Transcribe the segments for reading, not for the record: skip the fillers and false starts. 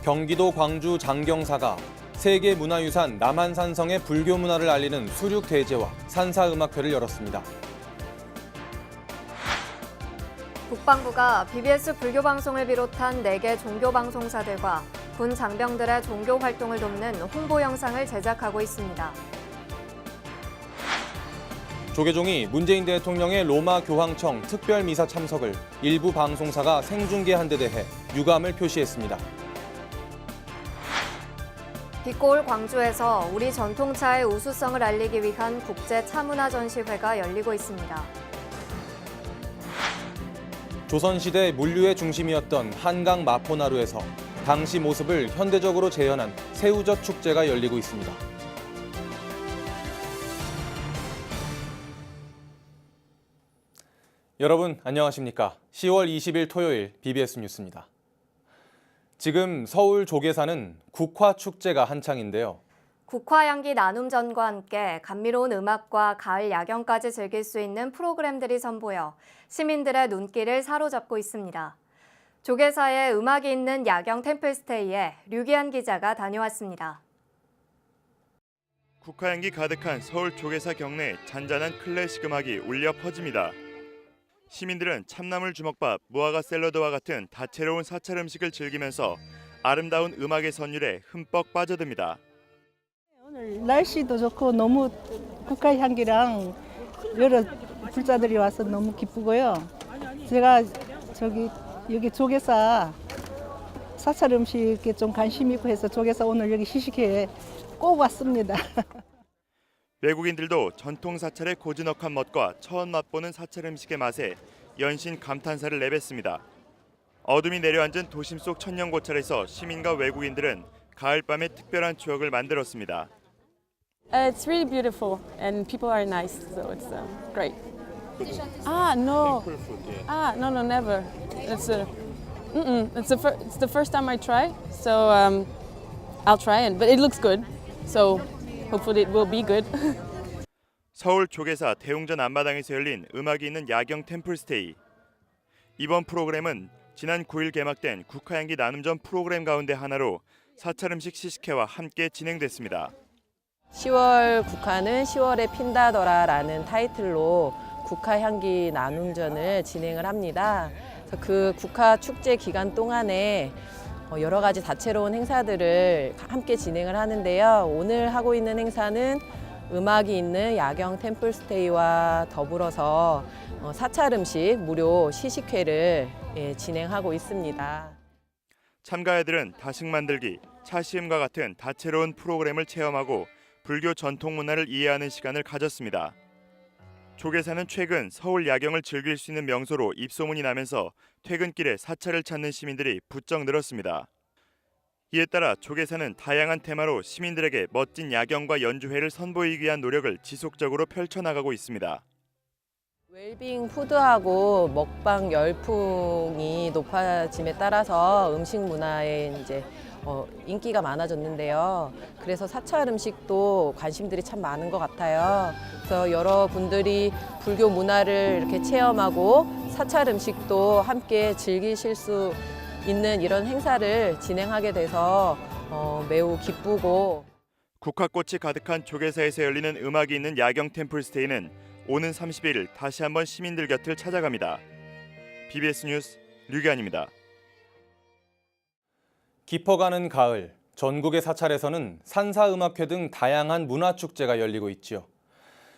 경기도 광주 장경사가 세계문화유산 남한산성의 불교 문화를 알리는 수륙대제와 산사음악회를 열었습니다. 국방부가 BBS 불교방송을 비롯한 4개 종교방송사들과 군 장병들의 종교 활동을 돕는 홍보 영상을 제작하고 있습니다. 조계종이 문재인 대통령의 로마 교황청 특별미사 참석을 일부 방송사가 생중계한 데 대해 유감을 표시했습니다. 빛고울 광주에서 우리 전통차의 우수성을 알리기 위한 국제 차문화 전시회가 열리고 있습니다. 조선시대 물류의 중심이었던 한강 마포나루에서 당시 모습을 현대적으로 재현한 새우젓 축제가 열리고 있습니다. 여러분 안녕하십니까? 10월 20일 토요일 BBS 뉴스입니다. 지금 서울 조계사는 국화축제가 한창인데요. 국화향기 나눔전과 함께 감미로운 음악과 가을 야경까지 즐길 수 있는 프로그램들이 선보여 시민들의 눈길을 사로잡고 있습니다. 조계사에 음악이 있는 야경 템플스테이에 류기한 기자가 다녀왔습니다. 국화향기 가득한 서울 조계사 경내에 잔잔한 클래식 음악이 울려 퍼집니다. 시민들은 참나물 주먹밥, 무화과 샐러드와 같은 다채로운 사찰 음식을 즐기면서 아름다운 음악의 선율에 흠뻑 빠져듭니다. 오늘 날씨도 좋고 너무 국화향기랑 여러 불자들이 와서 너무 기쁘고요. 제가 여기 조계사 사찰 음식에 좀 관심 있고 해서 조계사 오늘 여기 시식회에 꼭 왔습니다. 외국인들도 전통 사찰의 고즈넉한 멋과 처음 맛보는 사찰 음식의 맛에 연신 감탄사를 내뱉습니다. 어둠이 내려앉은 도심 속 천년고찰에서 시민과 외국인들은 가을밤의 특별한 추억을 만들었습니다. It's really beautiful and people are nice, so it's great. No. No, never. It's the first time I try, so I'll try it. But it looks good, so hopefully it will be good. 서울 조계사 대웅전 앞마당에서 열린 음악이 있는 야경 템플스테이. 이번 프로그램은 지난 9일 개막된 국화향기 나눔전 프로그램 가운데 하나로 사찰 음식 시식회와 함께 진행됐습니다. 10월 국화는 10월에 핀다더라라는 타이틀로 국화향기 나눔전을 진행을 합니다. 그래서 그 국화 축제 기간 동안에 여러 가지 다채로운 행사들을 함께 진행을 하는데요. 오늘 하고 있는 행사는 음악이 있는 야경 템플스테이와 더불어서 사찰 음식 무료 시식회를 진행하고 있습니다. 참가자들은 다식 만들기, 차시음과 같은 다채로운 프로그램을 체험하고 불교 전통 문화를 이해하는 시간을 가졌습니다. 조계사는 최근 서울 야경을 즐길 수 있는 명소로 입소문이 나면서 퇴근길에 사찰을 찾는 시민들이 부쩍 늘었습니다. 이에 따라 조계사는 다양한 테마로 시민들에게 멋진 야경과 연주회를 선보이기 위한 노력을 지속적으로 펼쳐나가고 있습니다. 웰빙 푸드하고 먹방 열풍이 높아짐에 따라서 음식 문화에 인기가 많아졌는데요. 그래서 사찰 음식도 관심들이 참 많은 것 같아요. 그래서 여러분들이 불교 문화를 이렇게 체험하고 사찰 음식도 함께 즐기실 수 있는 이런 행사를 진행하게 돼서 매우 기쁘고. 국화꽃이 가득한 조계사에서 열리는 음악이 있는 야경 템플스테이는 오는 31일 다시 한번 시민들 곁을 찾아갑니다. BBS 뉴스 류기환입니다. 깊어가는 가을, 전국의 사찰에서는 산사음악회 등 다양한 문화축제가 열리고 있지요.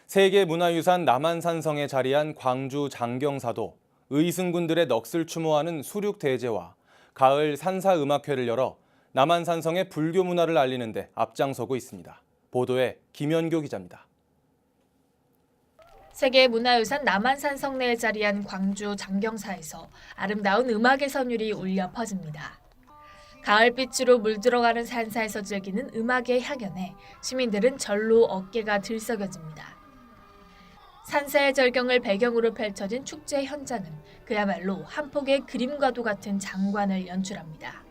세계문화유산 남한산성에 자리한 광주 장경사도 의승군들의 넋을 추모하는 수륙대제와 가을 산사음악회를 열어 남한산성의 불교 문화를 알리는 데 앞장서고 있습니다. 보도에 김연교 기자입니다. 세계문화유산 남한산성 내에 자리한 광주 장경사에서 아름다운 음악의 선율이 울려 퍼집니다. 가을빛으로 물들어가는 산사에서 즐기는 음악의 향연에 시민들은 절로 어깨가 들썩여집니다. 산사의 절경을 배경으로 펼쳐진 축제 현장은 그야말로 한 폭의 그림과도 같은 장관을 연출합니다.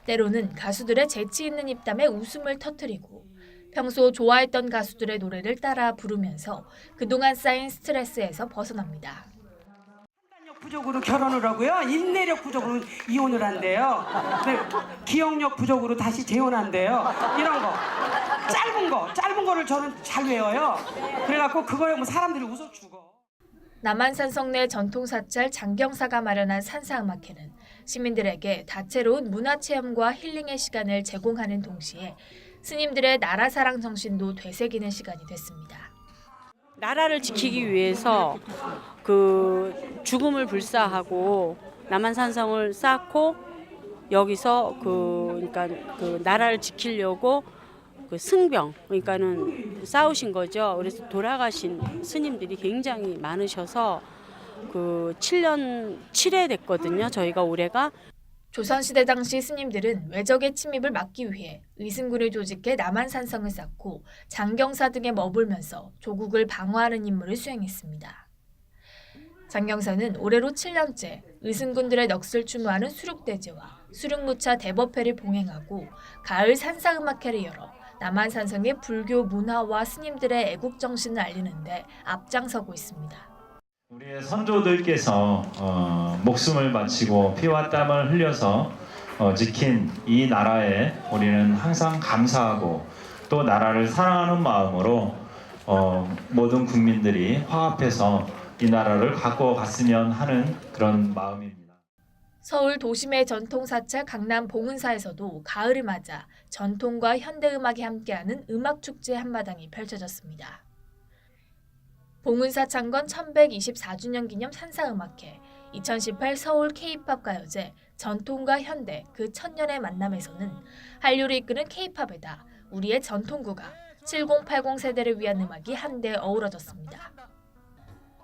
때로는 가수들의 재치 있는 입담에 웃음을 터뜨리고 평소 좋아했던 가수들의 노래를 따라 부르면서 그동안 쌓인 스트레스에서 벗어납니다. 부족으로 결혼을 하고요. 인내력 부족으로 이혼을 한대요. 네, 기억력 부족으로 다시 재혼한대요. 이런 거. 짧은 거를 저는 잘 외워요. 그래갖고 그거에 뭐 사람들이 웃어 죽어. 남한산성 내 전통사찰 장경사가 마련한 산사음악회는 시민들에게 다채로운 문화체험과 힐링의 시간을 제공하는 동시에 스님들의 나라사랑 정신도 되새기는 시간이 됐습니다. 나라를 지키기 위해서 그 죽음을 불사하고 남한산성을 쌓고 여기서 그러니까 그 나라를 지키려고 그 승병 그러니까는 싸우신 거죠. 그래서 돌아가신 스님들이 굉장히 많으셔서 그 7회 됐거든요. 저희가 올해가. 조선시대 당시 스님들은 외적의 침입을 막기 위해 의승군을 조직해 남한산성을 쌓고 장경사 등에 머물면서 조국을 방어하는 임무를 수행했습니다. 장경사는 올해로 7년째 의승군들의 넋을 추모하는 수륙대제와 수륙무차 대법회를 봉행하고 가을 산사음악회를 열어 남한산성의 불교 문화와 스님들의 애국정신을 알리는 데 앞장서고 있습니다. 우리의 선조들께서 목숨을 바치고 피와 땀을 흘려서 지킨 이 나라에 우리는 항상 감사하고 또 나라를 사랑하는 마음으로 모든 국민들이 화합해서 이 나라를 갖고 갔으면 하는 그런 마음입니다. 서울 도심의 전통사찰 강남 봉은사에서도 가을을 맞아 전통과 현대음악이 함께하는 음악축제 한마당이 펼쳐졌습니다. 봉은사 창건 1124주년 기념 산사음악회, 2018 서울 K-팝 가요제, 전통과 현대 그 천년의 만남에서는 한류를 이끄는 K-팝에다 우리의 전통국악, 7080 세대를 위한 음악이 한데 어우러졌습니다.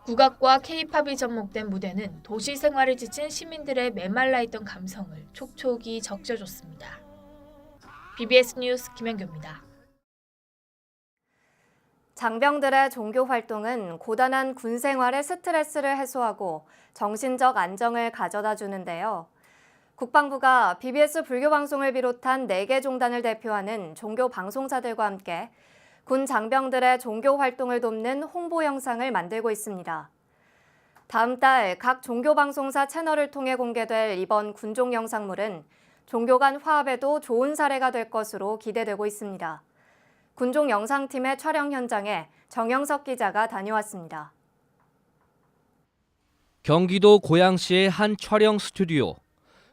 국악과 K-팝이 접목된 무대는 도시 생활을 지친 시민들의 메말라 있던 감성을 촉촉이 적셔줬습니다. BBS 뉴스 김현규입니다. 장병들의 종교 활동은 고단한 군 생활의 스트레스를 해소하고 정신적 안정을 가져다 주는데요. 국방부가 BBS 불교방송을 비롯한 4개 종단을 대표하는 종교 방송사들과 함께 군 장병들의 종교 활동을 돕는 홍보 영상을 만들고 있습니다. 다음 달 각 종교 방송사 채널을 통해 공개될 이번 군종 영상물은 종교 간 화합에도 좋은 사례가 될 것으로 기대되고 있습니다. 군종 영상팀의 촬영 현장에 정영석 기자가 다녀왔습니다. 경기도 고양시의 한 촬영 스튜디오.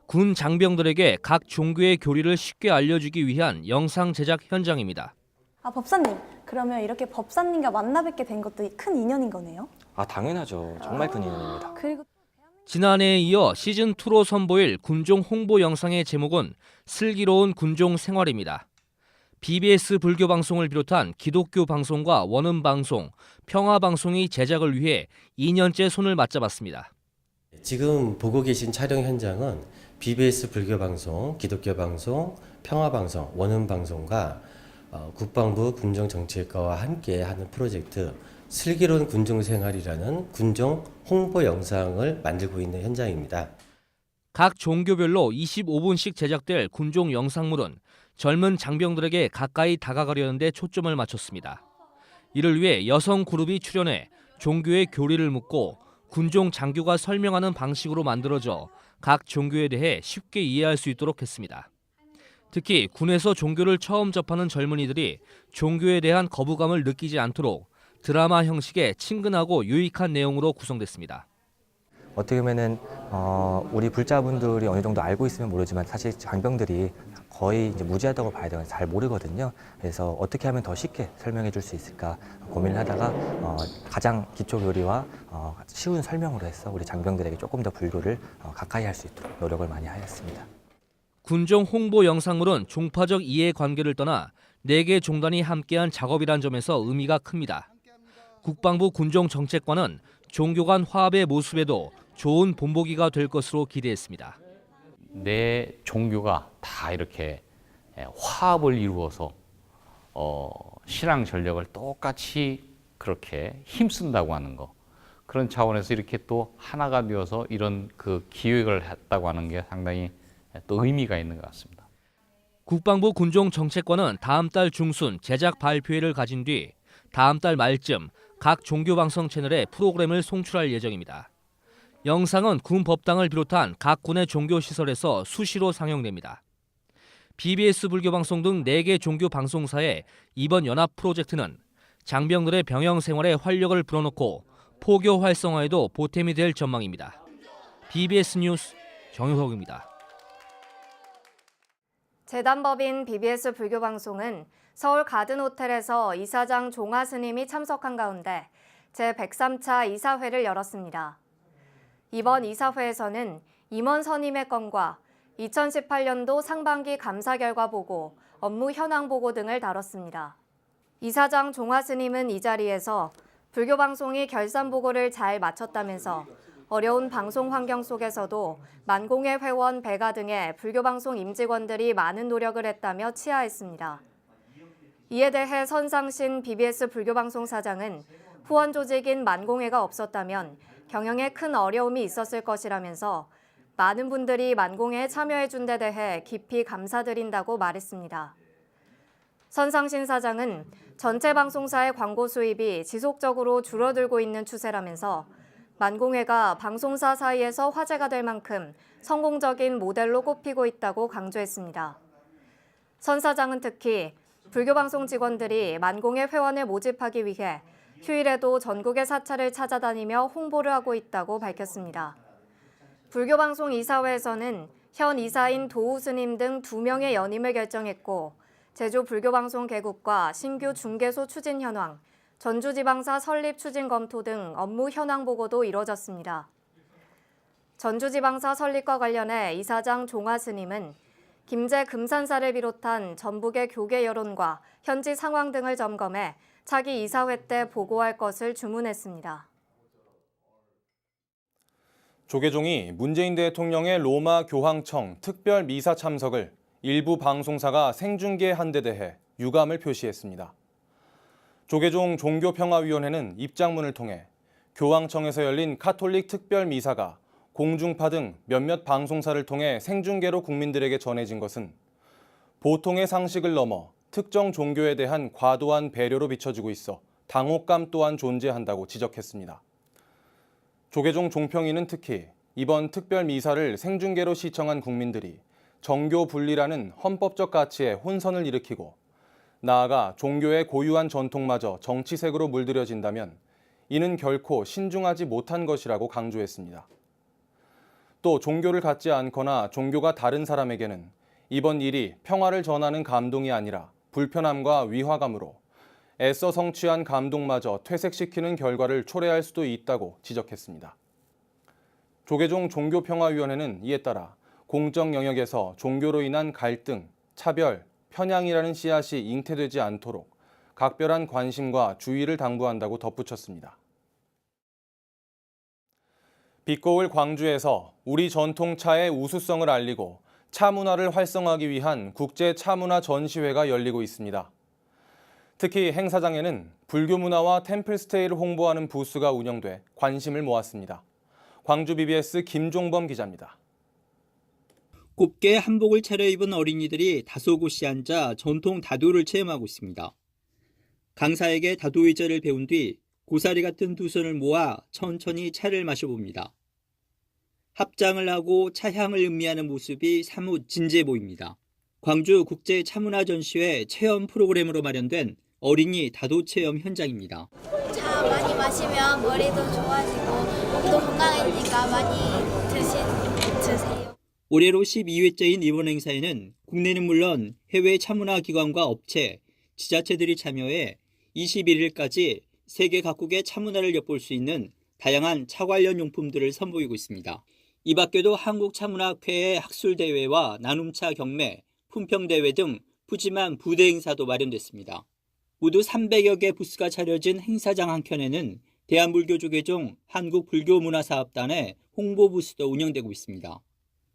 군 장병들에게 각 종교의 교리를 쉽게 알려주기 위한 영상 제작 현장입니다. 법사님, 그러면 이렇게 법사님과 만나 뵙게 된 것도 큰 인연인 거네요? 당연하죠. 정말 큰 인연입니다. 그리고 지난해에 이어 시즌2로 선보일 군종 홍보 영상의 제목은 슬기로운 군종 생활입니다. BBS 불교방송을 비롯한 기독교 방송과 원음방송, 평화방송이 제작을 위해 2년째 손을 맞잡았습니다. 지금 보고 계신 촬영 현장은 BBS 불교방송, 기독교방송, 평화방송, 원음방송과 국방부 군종정책과와 함께 하는 프로젝트 슬기로운 군종생활이라는 군종 홍보 영상을 만들고 있는 현장입니다. 각 종교별로 25분씩 제작될 군종 영상물은 젊은 장병들에게 가까이 다가가려는 데 초점을 맞췄습니다. 이를 위해 여성 그룹이 출연해 종교의 교리를 묻고 군종 장교가 설명하는 방식으로 만들어져 각 종교에 대해 쉽게 이해할 수 있도록 했습니다. 특히 군에서 종교를 처음 접하는 젊은이들이 종교에 대한 거부감을 느끼지 않도록 드라마 형식의 친근하고 유익한 내용으로 구성됐습니다. 어떻게 보면은 우리 불자분들이 어느 정도 알고 있으면 모르지만 사실 장병들이 거의 이제 무지하다고 봐야 되는 잘 모르거든요. 그래서 어떻게 하면 더 쉽게 설명해 줄 수 있을까 고민을 하다가 가장 기초 교리와 쉬운 설명으로 해서 우리 장병들에게 조금 더 불교를 가까이 할 수 있도록 노력을 많이 하였습니다. 군종 홍보 영상물은 종파적 이해관계를 떠나 4개 종단이 함께한 작업이란 점에서 의미가 큽니다. 국방부 군종정책관은 종교 간 화합의 모습에도 좋은 본보기가 될 것으로 기대했습니다. 내 종교가 다 이렇게 화합을 이루어서 신앙 전력을 똑같이 그렇게 힘쓴다고 하는 거, 그런 차원에서 이렇게 또 하나가 되어서 이런 그 기획을 했다고 하는 게 상당히 또 의미가 있는 것 같습니다. 국방부 군종정책관은 다음 달 중순 제작 발표회를 가진 뒤 다음 달 말쯤 각 종교방송 채널에 프로그램을 송출할 예정입니다. 영상은 군 법당을 비롯한 각 군의 종교시설에서 수시로 상영됩니다. BBS 불교방송 등 4개 종교 방송사의 이번 연합 프로젝트는 장병들의 병영 생활에 활력을 불어넣고 포교 활성화에도 보탬이 될 전망입니다. BBS 뉴스 정효석입니다. 재단법인 BBS 불교방송은 서울 가든호텔에서 이사장 종화 스님이 참석한 가운데 제103차 이사회를 열었습니다. 이번 이사회에서는 임원 선임의 건과 2018년도 상반기 감사 결과 보고, 업무 현황 보고 등을 다뤘습니다. 이사장 종화 스님은 이 자리에서 불교방송이 결산 보고를 잘 마쳤다면서 어려운 방송 환경 속에서도 만공회 회원 배가 등의 불교방송 임직원들이 많은 노력을 했다며 치하했습니다. 이에 대해 선상신 BBS 불교방송 사장은 후원 조직인 만공회가 없었다면 경영에 큰 어려움이 있었을 것이라면서 많은 분들이 만공회에 참여해준 데 대해 깊이 감사드린다고 말했습니다. 선상신 사장은 전체 방송사의 광고 수입이 지속적으로 줄어들고 있는 추세라면서 만공회가 방송사 사이에서 화제가 될 만큼 성공적인 모델로 꼽히고 있다고 강조했습니다. 선 사장은 특히 불교방송 직원들이 만공회 회원을 모집하기 위해 휴일에도 전국의 사찰을 찾아다니며 홍보를 하고 있다고 밝혔습니다. 불교방송 이사회에서는 현 이사인 도우 스님 등 2명의 연임을 결정했고, 제주 불교방송 개국과 신규 중개소 추진 현황, 전주지방사 설립 추진 검토 등 업무 현황 보고도 이뤄졌습니다. 전주지방사 설립과 관련해 이사장 종화 스님은 김제 금산사를 비롯한 전북의 교계 여론과 현지 상황 등을 점검해 차기 이사회 때 보고할 것을 주문했습니다. 조계종이 문재인 대통령의 로마 교황청 특별 미사 참석을 일부 방송사가 생중계한 데 대해 유감을 표시했습니다. 조계종 종교평화위원회는 입장문을 통해 교황청에서 열린 카톨릭 특별 미사가 공중파 등 몇몇 방송사를 통해 생중계로 국민들에게 전해진 것은 보통의 상식을 넘어 특정 종교에 대한 과도한 배려로 비춰지고 있어 당혹감 또한 존재한다고 지적했습니다. 조계종 종평위는 특히 이번 특별 미사를 생중계로 시청한 국민들이 정교 분리라는 헌법적 가치에 혼선을 일으키고 나아가 종교의 고유한 전통마저 정치색으로 물들여진다면 이는 결코 신중하지 못한 것이라고 강조했습니다. 또 종교를 갖지 않거나 종교가 다른 사람에게는 이번 일이 평화를 전하는 감동이 아니라 불편함과 위화감으로 애써 성취한 감동마저 퇴색시키는 결과를 초래할 수도 있다고 지적했습니다. 조계종 종교평화위원회는 이에 따라 공적 영역에서 종교로 인한 갈등, 차별, 편향이라는 씨앗이 잉태되지 않도록 각별한 관심과 주의를 당부한다고 덧붙였습니다. 빛고울 광주에서 우리 전통차의 우수성을 알리고 차 문화를 활성화하기 위한 국제 차문화 전시회가 열리고 있습니다. 특히 행사장에는 불교 문화와 템플스테이를 홍보하는 부스가 운영돼 관심을 모았습니다. 광주 BBS 김종범 기자입니다. 곱게 한복을 차려입은 어린이들이 다소 곳이 앉아 전통 다도를 체험하고 있습니다. 강사에게 다도 의자를 배운 뒤 고사리 같은 두 손을 모아 천천히 차를 마셔봅니다. 합장을 하고 차향을 음미하는 모습이 사뭇 진지해 보입니다. 광주 국제 차문화 전시회 체험 프로그램으로 마련된 어린이 다도 체험 현장입니다. 차 많이 마시면 머리도 좋아지고 몸도 건강해지니까 많이 드세요. 올해로 12회째인 이번 행사에는 국내는 물론 해외 차문화 기관과 업체, 지자체들이 참여해 21일까지 세계 각국의 차문화를 엿볼 수 있는 다양한 차 관련 용품들을 선보이고 있습니다. 이 밖에도 한국차문화회의 학술대회와 나눔차 경매, 품평대회 등 푸짐한 부대 행사도 마련됐습니다. 모두 300여 개 부스가 차려진 행사장 한켠에는 대한불교조계종 한국불교문화사업단의 홍보 부스도 운영되고 있습니다.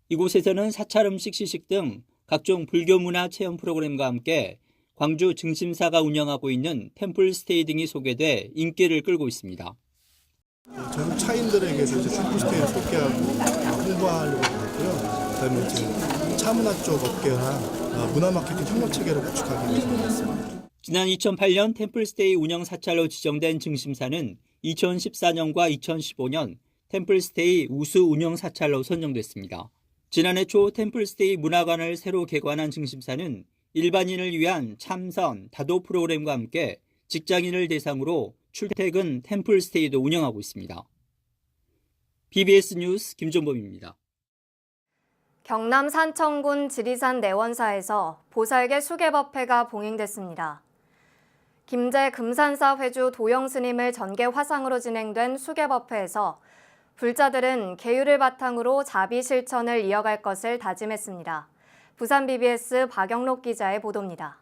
이곳에서는 사찰 음식 시식 등 각종 불교문화 체험 프로그램과 함께 광주 증심사가 운영하고 있는 템플스테이 등이 소개돼 인기를 끌고 있습니다. 전국 차인들에게도 템플스테이를 소개하고 홍보하려고 했고요. 그다음에 이제 차문화 쪽 업계와 문화 마케팅 협력 체계를 구축하기 위해서 했습니다. 지난 2008년 템플스테이 운영 사찰로 지정된 증심사는 2014년과 2015년 템플스테이 우수 운영 사찰로 선정됐습니다. 지난해 초 템플스테이 문화관을 새로 개관한 증심사는 일반인을 위한 참선, 다도 프로그램과 함께 직장인을 대상으로 출퇴근 템플스테이도 운영하고 있습니다. BBS 뉴스 김종범입니다. 경남 산청군 지리산 내원사에서 보살계 수계법회가 봉행됐습니다. 김제 금산사 회주 도영 스님을 전계 화상으로 진행된 수계법회에서 불자들은 계율을 바탕으로 자비 실천을 이어갈 것을 다짐했습니다. 부산 BBS 박영록 기자의 보도입니다.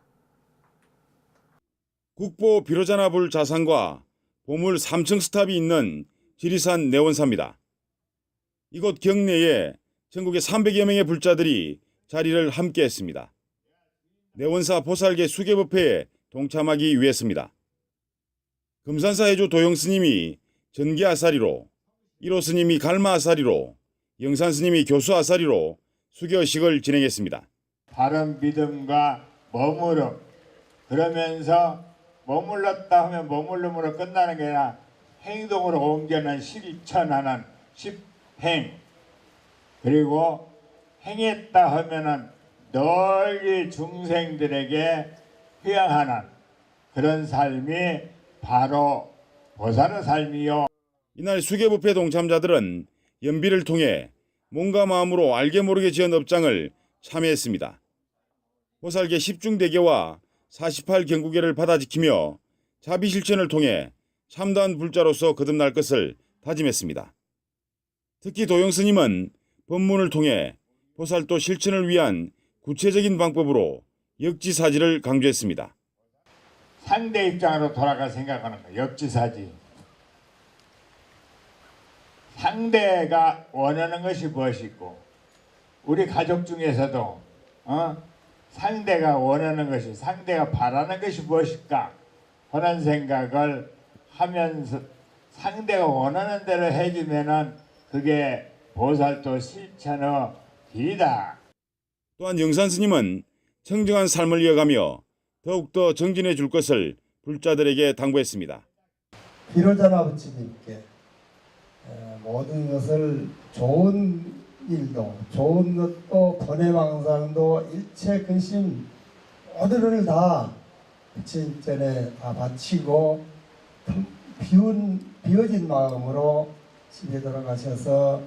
국보 비로자나불 자산과 보물 3층 스탑이 있는 지리산 내원사입니다. 이곳 경내에 전국의 300여 명의 불자들이 자리를 함께 했습니다. 내원사 보살계 수계법회에 동참하기 위해서입니다. 금산사 해주 도영 스님이 전계 아사리로, 1호 스님이 갈마 아사리로, 영산 스님이 교수 아사리로 수교식을 진행했습니다. 바른 믿음과 머무름, 그러면서 머물렀다 하면 머물름으로 끝나는 게 아니라 행동으로 옮겨는 실천하는 십행, 그리고 행했다 하면은 널리 중생들에게 회양하는 그런 삶이 바로 보살의 삶이요. 이날 수계법회 동참자들은 연비를 통해 몸과 마음으로 알게 모르게 지은 업장을 참회했습니다. 보살계 10중대계와 48경구계를 받아 지키며 자비실천을 통해 참다한 불자로서 거듭날 것을 다짐했습니다. 특히 도영 스님은 법문을 통해 보살도 실천을 위한 구체적인 방법으로 역지사지를 강조했습니다. 상대 입장으로 돌아가 생각하는 거, 역지사지. 상대가 원하는 것이 무엇이고 우리 가족 중에서도 상대가 원하는 것이, 상대가 바라는 것이 무엇일까 하는 생각을 하면서 상대가 원하는 대로 해주면은 그게 보살도 실천의 길이다. 또한 영산 스님은 청정한 삶을 이어가며 더욱더 정진해 줄 것을 불자들에게 당부했습니다. 비로자나 부처님께 모든 것을 좋은 일도, 좋은 것도, 번외망상도, 일체 근심 모두를 다 부처님 전에 다 바치고 비워진 마음으로 집에 돌아가셔서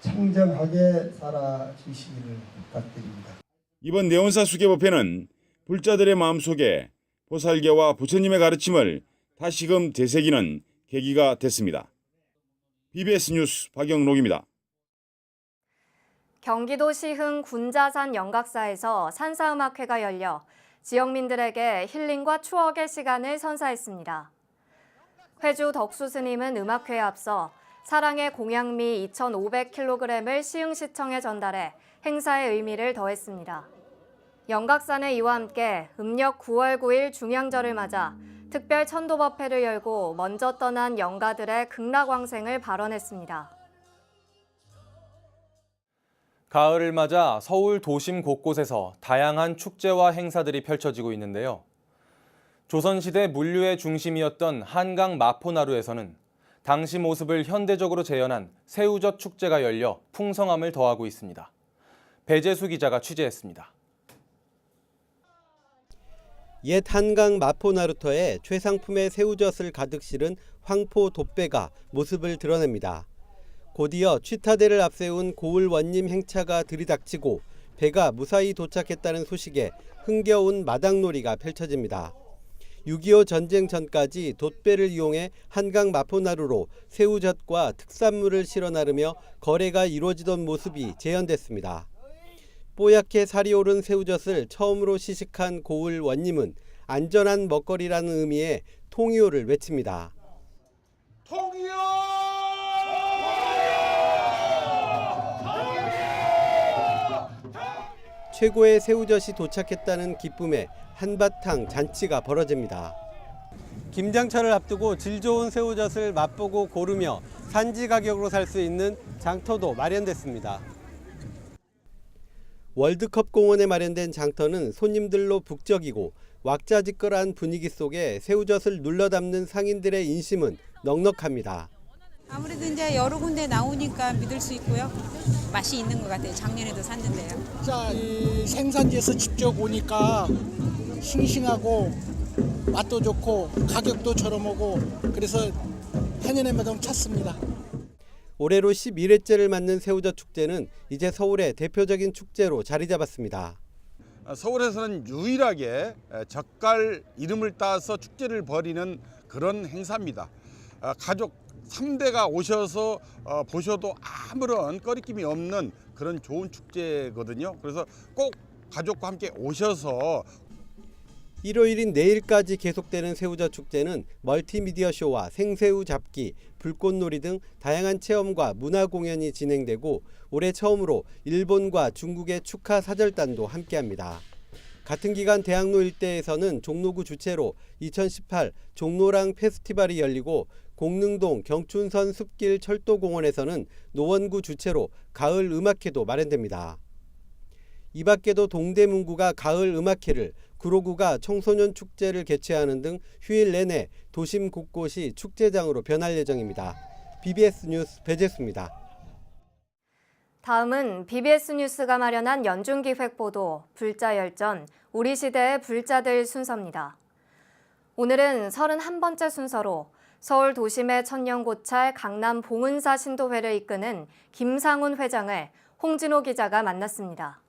청정하게 살아주시기를 부탁드립니다. 이번 내원사 수계법회는 불자들의 마음속에 보살계와 부처님의 가르침을 다시금 되새기는 계기가 됐습니다. BBS 뉴스 박영록입니다. 경기도 시흥 군자산 영각사에서 산사음악회가 열려 지역민들에게 힐링과 추억의 시간을 선사했습니다. 회주 덕수 스님은 음악회에 앞서 사랑의 공양미 2,500kg을 시흥시청에 전달해 행사의 의미를 더했습니다. 영각사는 이와 함께 음력 9월 9일 중양절을 맞아 특별 천도법회를 열고 먼저 떠난 영가들의 극락왕생을 발언했습니다. 가을을 맞아 서울 도심 곳곳에서 다양한 축제와 행사들이 펼쳐지고 있는데요. 조선시대 물류의 중심이었던 한강 마포나루에서는 당시 모습을 현대적으로 재현한 새우젓 축제가 열려 풍성함을 더하고 있습니다. 배재수 기자가 취재했습니다. 옛 한강 마포나루터에 최상품의 새우젓을 가득 실은 황포 돛배가 모습을 드러냅니다. 곧이어 취타대를 앞세운 고을 원님 행차가 들이닥치고 배가 무사히 도착했다는 소식에 흥겨운 마당놀이가 펼쳐집니다. 6.25 전쟁 전까지 돛배를 이용해 한강 마포나루로 새우젓과 특산물을 실어 나르며 거래가 이루어지던 모습이 재현됐습니다. 뽀얗게 살이 오른 새우젓을 처음으로 시식한 고을 원님은 안전한 먹거리라는 의미의 통이오를 외칩니다. 통이오! 최고의 새우젓이 도착했다는 기쁨에 한바탕 잔치가 벌어집니다. 김장철을 앞두고 질 좋은 새우젓을 맛보고 고르며 산지 가격으로 살 수 있는 장터도 마련됐습니다. 월드컵 공원에 마련된 장터는 손님들로 북적이고 왁자지껄한 분위기 속에 새우젓을 눌러 담는 상인들의 인심은 넉넉합니다. 아무래도 이제 여러 군데 나오니까 믿을 수 있고요. 맛이 있는 것 같아요. 작년에도 샀는데요. 자, 이 생산지에서 직접 오니까 싱싱하고 맛도 좋고 가격도 저렴하고 그래서 해년의 매동 찾습니다. 올해로 11회째를 맞는 새우젓 축제는 이제 서울의 대표적인 축제로 자리 잡았습니다. 서울에서는 유일하게 젓갈 이름을 따서 축제를 벌이는 그런 행사입니다. 가족 3대가 오셔서 보셔도 아무런 꺼리낌이 없는 그런 좋은 축제거든요. 그래서 꼭 가족과 함께 오셔서 1월인 내일까지 계속되는 새우젓 축제는 멀티미디어 쇼와 생새우 잡기, 불꽃놀이 등 다양한 체험과 문화 공연이 진행되고 올해 처음으로 일본과 중국의 축하 사절단도 함께합니다. 같은 기간 대학로 일대에서는 종로구 주최로 2018 종로랑 페스티벌이 열리고 공릉동 경춘선 숲길 철도공원에서는 노원구 주최로 가을 음악회도 마련됩니다. 이 밖에도 동대문구가 가을 음악회를, 구로구가 청소년 축제를 개최하는 등 휴일 내내 도심 곳곳이 축제장으로 변할 예정입니다. BBS 뉴스 배재수입니다. 다음은 BBS 뉴스가 마련한 연중기획 보도 불자 열전, 우리 시대의 불자들 순서입니다. 오늘은 31번째 순서로 서울 도심의 천년고찰 강남 봉은사 신도회를 이끄는 김상훈 회장을 홍진호 기자가 만났습니다.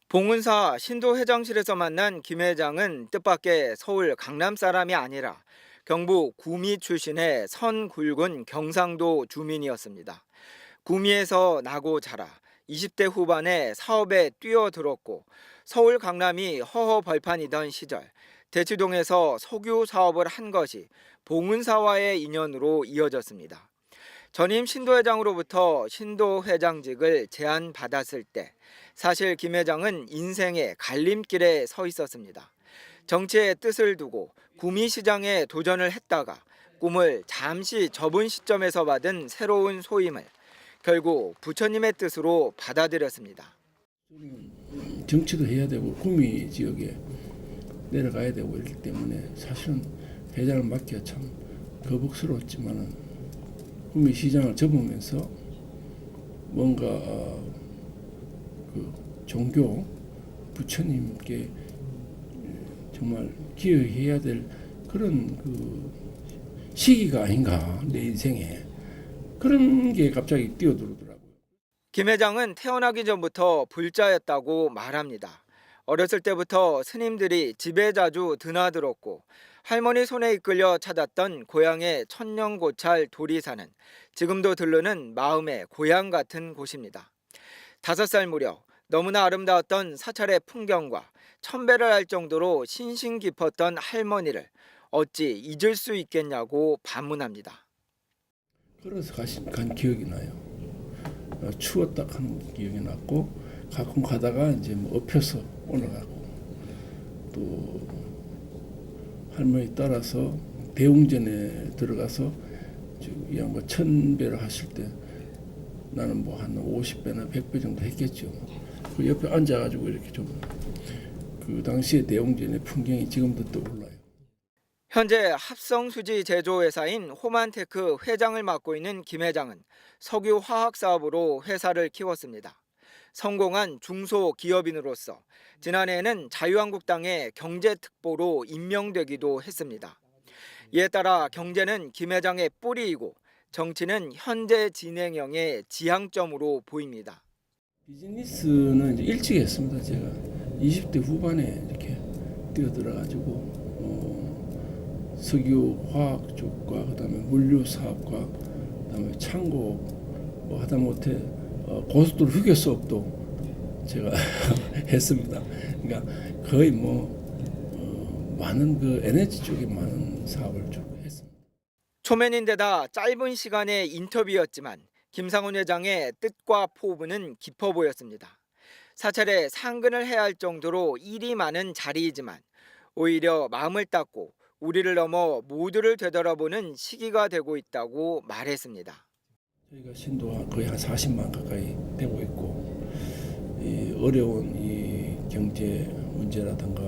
봉은사 신도회장실에서 만난 김 회장은 뜻밖의 서울 강남 사람이 아니라 경북 구미 출신의 선굴군 경상도 주민이었습니다. 구미에서 나고 자라 20대 후반에 사업에 뛰어들었고 서울 강남이 허허벌판이던 시절 대치동에서 석유 사업을 한 것이 봉은사와의 인연으로 이어졌습니다. 전임 신도회장으로부터 신도회장직을 제안받았을 때 사실 김 회장은 인생의 갈림길에 서 있었습니다. 정치의 뜻을 두고 구미시장에 도전을 했다가 꿈을 잠시 접은 시점에서 받은 새로운 소임을 결국 부처님의 뜻으로 받아들였습니다. 정치도 해야 되고 구미 지역에 내려가야 되고 이렇기 때문에 사실은 회장을 맡기가 참 거북스러웠지만은 구미시장을 접으면서 뭔가 그 종교 부처님께 정말 기여해야 될 그런 그 시기가 아닌가 내 인생에 그런 게 갑자기 뛰어들더라고요. 김 회장은 태어나기 전부터 불자였다고 말합니다. 어렸을 때부터 스님들이 집에 자주 드나들었고 할머니 손에 이끌려 찾았던 고향의 천년고찰 도리사는 지금도 들르는 마음의 고향 같은 곳입니다. 5살 무렵 너무나 아름다웠던 사찰의 풍경과 천배를 할 정도로 신신 깊었던 할머니를 어찌 잊을 수 있겠냐고 반문합니다. 걸어서 간 기억이 나요. 추웠다 하는 기억이 났고 가끔 가다가 이제 뭐 엎혀서 올라가고 또 할머니 따라서 대웅전에 들어가서 뭐 1000배를 하실 때 나는 뭐 한 50배나 100배 정도 했겠죠. 그 옆에 앉아가지고 이렇게 좀 그 당시의 대웅전의 풍경이 지금도 떠올라요. 현재 합성수지 제조회사인 호만테크 회장을 맡고 있는 김 회장은 석유 화학 사업으로 회사를 키웠습니다. 성공한 중소기업인으로서 지난해에는 자유한국당의 경제특보로 임명되기도 했습니다. 이에 따라 경제는 김 회장의 뿌리이고 정치는 현재 진행형의 지향점으로 보입니다. 비즈니스는 이제 일찍 했습니다. 제가 20대 후반에 이렇게 뛰어들어가지고 석유 화학 쪽과 그다음에 물류 사업과 그다음에 창고 뭐 하다못해 고속도로 휴게 수업도 제가 했습니다. 그러니까 거의 많은 그 에너지 쪽에 많은 사업을 좀 했습니다. 초면인데다 짧은 시간의 인터뷰였지만 김상훈 회장의 뜻과 포부는 깊어 보였습니다. 사찰에 상근을 해야 할 정도로 일이 많은 자리이지만 오히려 마음을 닦고 우리를 넘어 모두를 되돌아보는 시기가 되고 있다고 말했습니다. 저희가 신도가 거의 한 40만 가까이 되고 있고 이 어려운 이 경제 문제라든가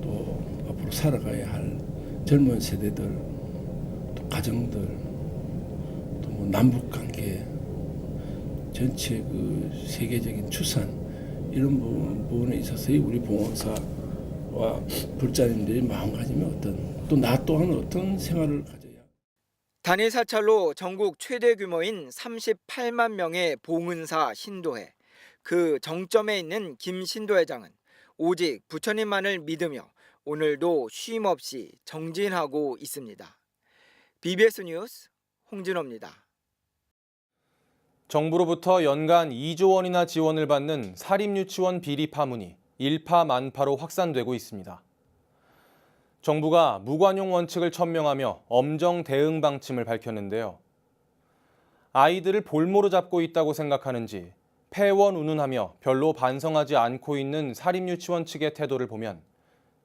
또 앞으로 살아가야 할 젊은 세대들 또 가정들 남북 관계 전체 그 세계적인 추산 이런 부분에 있어서의 우리 봉헌사와 불자님들이 마음가짐이 어떤 또 나 또한 어떤 생활을 가져야. 단일 사찰로 전국 최대 규모인 38만 명의 봉은사 신도회. 그 정점에 있는 김 신도회장은 오직 부처님만을 믿으며 오늘도 쉼 없이 정진하고 있습니다. BBS 뉴스 홍진호입니다. 정부로부터 연간 2조 원이나 지원을 받는 사립유치원 비리 파문이 일파만파로 확산되고 있습니다. 정부가 무관용 원칙을 천명하며 엄정 대응 방침을 밝혔는데요. 아이들을 볼모로 잡고 있다고 생각하는지 폐원운운하며 별로 반성하지 않고 있는 사립유치원 측의 태도를 보면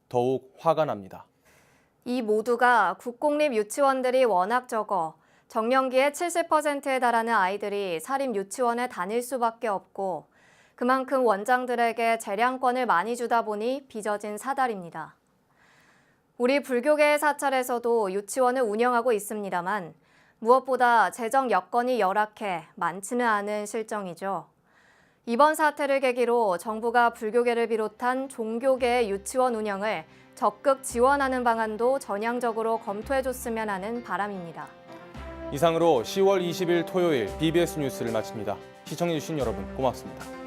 더욱 화가 납니다. 이 모두가 국공립 유치원들이 워낙 적어 정년기의 70%에 달하는 아이들이 사립유치원에 다닐 수밖에 없고 그만큼 원장들에게 재량권을 많이 주다 보니 빚어진 사달입니다. 우리 불교계의 사찰에서도 유치원을 운영하고 있습니다만 무엇보다 재정 여건이 열악해 많지는 않은 실정이죠. 이번 사태를 계기로 정부가 불교계를 비롯한 종교계의 유치원 운영을 적극 지원하는 방안도 전향적으로 검토해줬으면 하는 바람입니다. 이상으로 10월 20일 토요일 BBS 뉴스를 마칩니다. 시청해주신 여러분 고맙습니다.